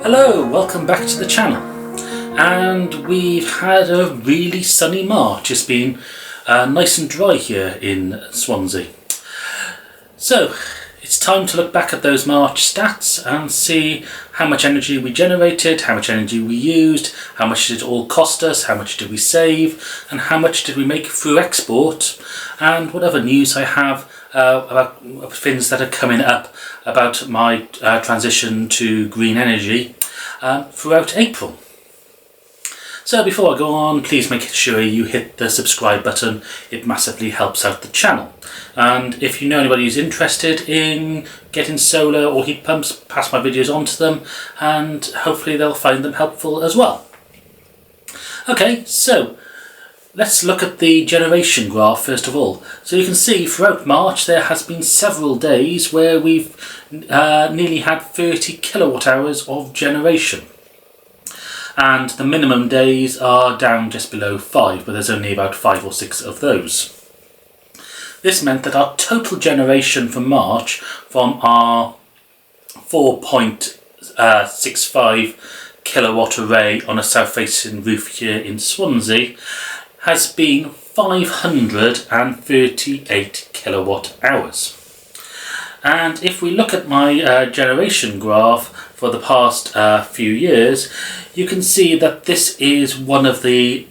Hello, welcome back to the channel. And we've had a really sunny March. It's been nice and dry here in Swansea. So it's time to look back at those March stats and see how much energy we generated, how much energy we used, how much did it all cost us, how much did we save, and how much did we make through export, and whatever news I have about things that are coming up about my transition to green energy throughout April. So before I go on, please make sure you hit the subscribe button. It massively helps out the channel. And if you know anybody who's interested in getting solar or heat pumps, pass my videos on to them and hopefully they'll find them helpful as well. Okay, so let's look at the generation graph first of all. So you can see throughout March there has been several days where we've nearly had 30 kilowatt hours of generation. And the minimum days are down just below 5, but there's only about 5 or 6 of those. This meant that our total generation for March from our 4.65 kilowatt array on a south-facing roof here in Swansea has been 538 kilowatt hours. And if we look at my generation graph for the past few years, you can see that this is one of the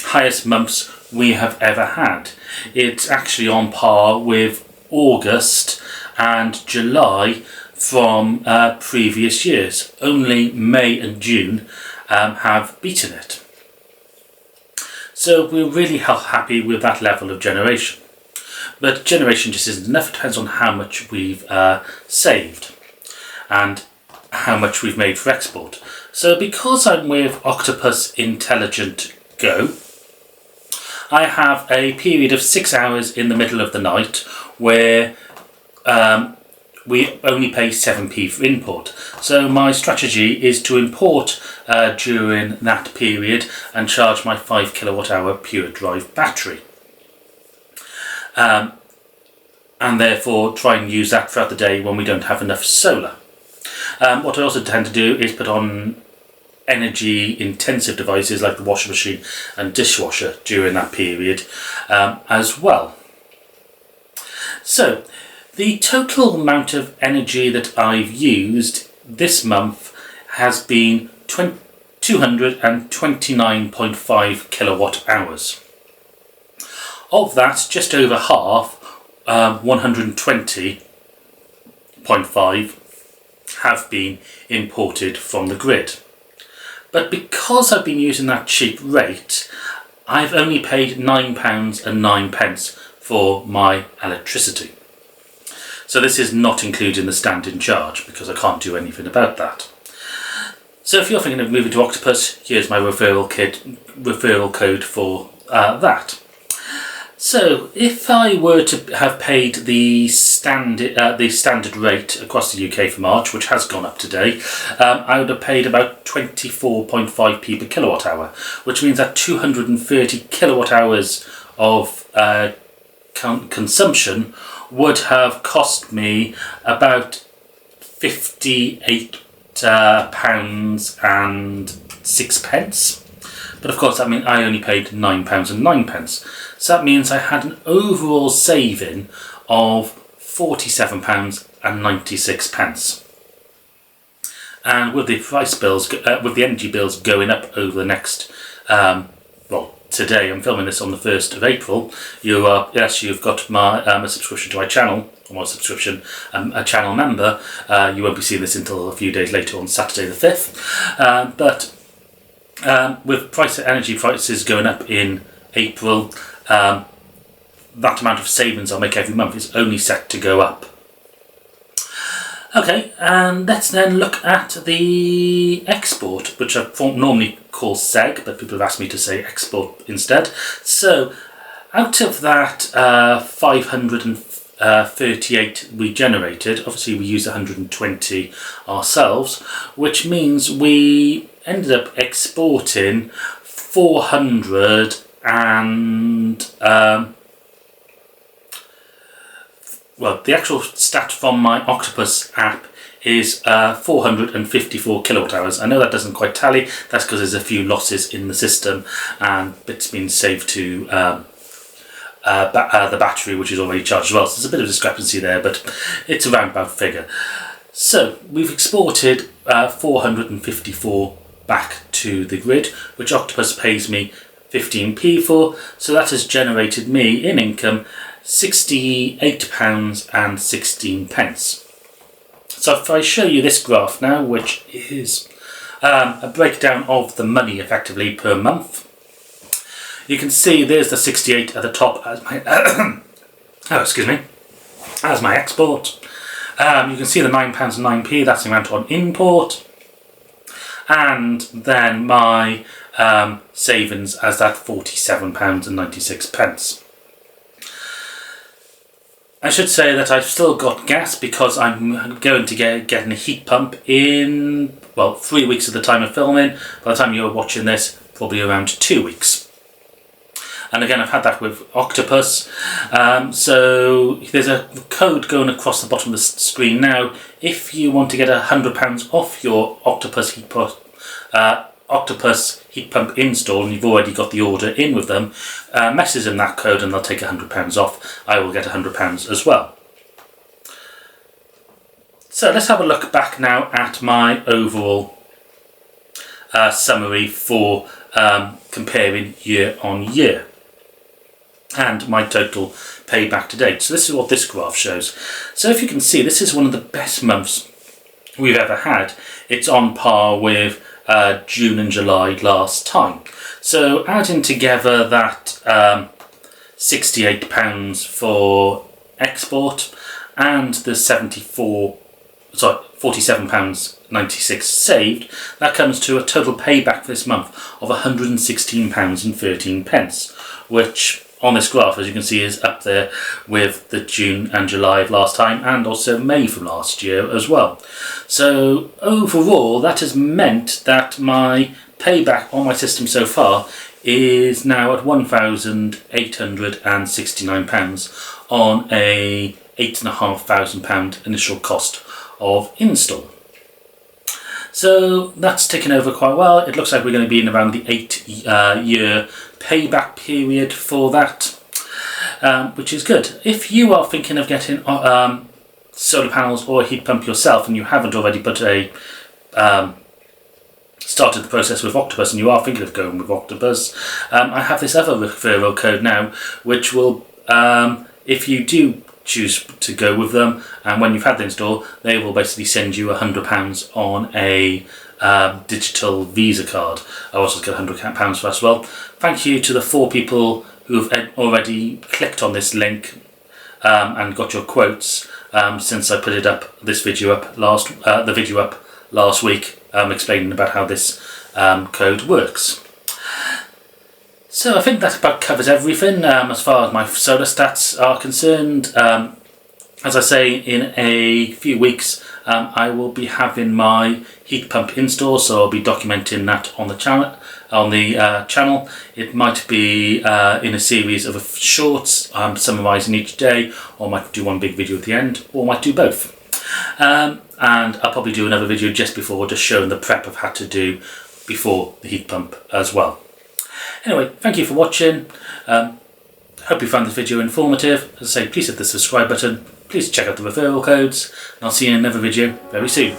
highest months we have ever had. It's actually on par with August and July from previous years. Only May and June have beaten it. So we're really happy with that level of generation. But generation just isn't enough. It depends on how much we've saved and how much we've made for export. So because I'm with Octopus Intelligent Go, I have a period of 6 hours in the middle of the night where we only pay 7p for import. So my strategy is to import during that period and charge my 5 kilowatt hour pure drive battery. And therefore try and use that throughout the day when we don't have enough solar. What I also tend to do is put on energy intensive devices like the washing machine and dishwasher during that period as well. So the total amount of energy that I've used this month has been 229.5 kilowatt hours. Of that, just over half, 120.5, have been imported from the grid. But because I've been using that cheap rate, I've only paid £9.09 for my electricity. So this is not included in the standing charge because I can't do anything about that. So if you're thinking of moving to Octopus, here's my referral code for that. So if I were to have paid the standard rate across the UK for March, which has gone up today, I would have paid about 24.5p per kilowatt hour, which means that 230 kilowatt hours of consumption would have cost me about £58.06. But of course that means I only paid £9.09. So that means I had an overall saving of £47.96. And with the price bills, with the energy bills going up over the next, well, today I'm filming this on the 1st of April. You've got my a subscription to my channel, or my subscription, a channel member. You won't be seeing this until a few days later on Saturday the 5th. But with energy prices going up in April, that amount of savings I'll make every month is only set to go up. Okay, and let's then look at the export, which I normally call SEG, but people have asked me to say export instead. So out of that 538 we generated, obviously we used 120 ourselves, which means we ended up exporting 400 and well, the actual stat from my Octopus app is 454 kilowatt hours. I know that doesn't quite tally. That's because there's a few losses in the system and bits being saved to the battery, which is already charged as well. So there's a bit of discrepancy there, but it's a roundabout figure. So we've exported 454 back to the grid, which Octopus pays me 15p for. So that has generated me in income £68.16. So if I show you this graph now, which is a breakdown of the money effectively per month, you can see there's the 68 at the top as my as my export. You can see the £9.09p, that's the amount on import, and then my savings as that £47.96. I should say that I've still got gas because I'm going to getting a heat pump in, well, 3 weeks at the time of filming. By the time you're watching this, probably around 2 weeks. And again, I've had that with Octopus. So there's a code going across the bottom of the screen now. If you want to get £100 off your Octopus heat pump install, and you've already got the order in with them, message them that code and they'll take £100 off. I will get £100 as well. So let's have a look back now at my overall summary for comparing year on year and my total payback to date. So this is what this graph shows. So if you can see, this is one of the best months we've ever had. It's on par with June and July last time. So adding together that £68 for export and the £47.96 saved, that comes to a total payback for this month of £116.13, which on this graph, as you can see, is up there with the June and July of last time, and also May from last year as well. So overall, that has meant that my payback on my system so far is now at £1,869 on a £8,500 initial cost of install. So that's ticking over quite well. It looks like we're going to be in around the 8-year payback period for that, which is good. If you are thinking of getting solar panels or a heat pump yourself and you haven't already put a started the process with Octopus and you are thinking of going with Octopus, I have this other referral code now, which will, if you do choose to go with them, and when you've had the install, they will basically send you £100 on a digital Visa card. I also get £100 for that as well. Thank you to the 4 people who have already clicked on this link and got your quotes since I put it up, this video up last week, explaining about how this code works. So I think that about covers everything as far as my solar stats are concerned. As I say, in a few weeks I will be having my heat pump install, so I'll be documenting that on the channel. It might be in a series of shorts, summarising each day, or might do one big video at the end, or might do both. And I'll probably do another video just before, just showing the prep I've had to do before the heat pump as well. Anyway, thank you for watching. Hope you found this video informative. As I say, please hit the subscribe button. Please check out the referral codes, and I'll see you in another video very soon.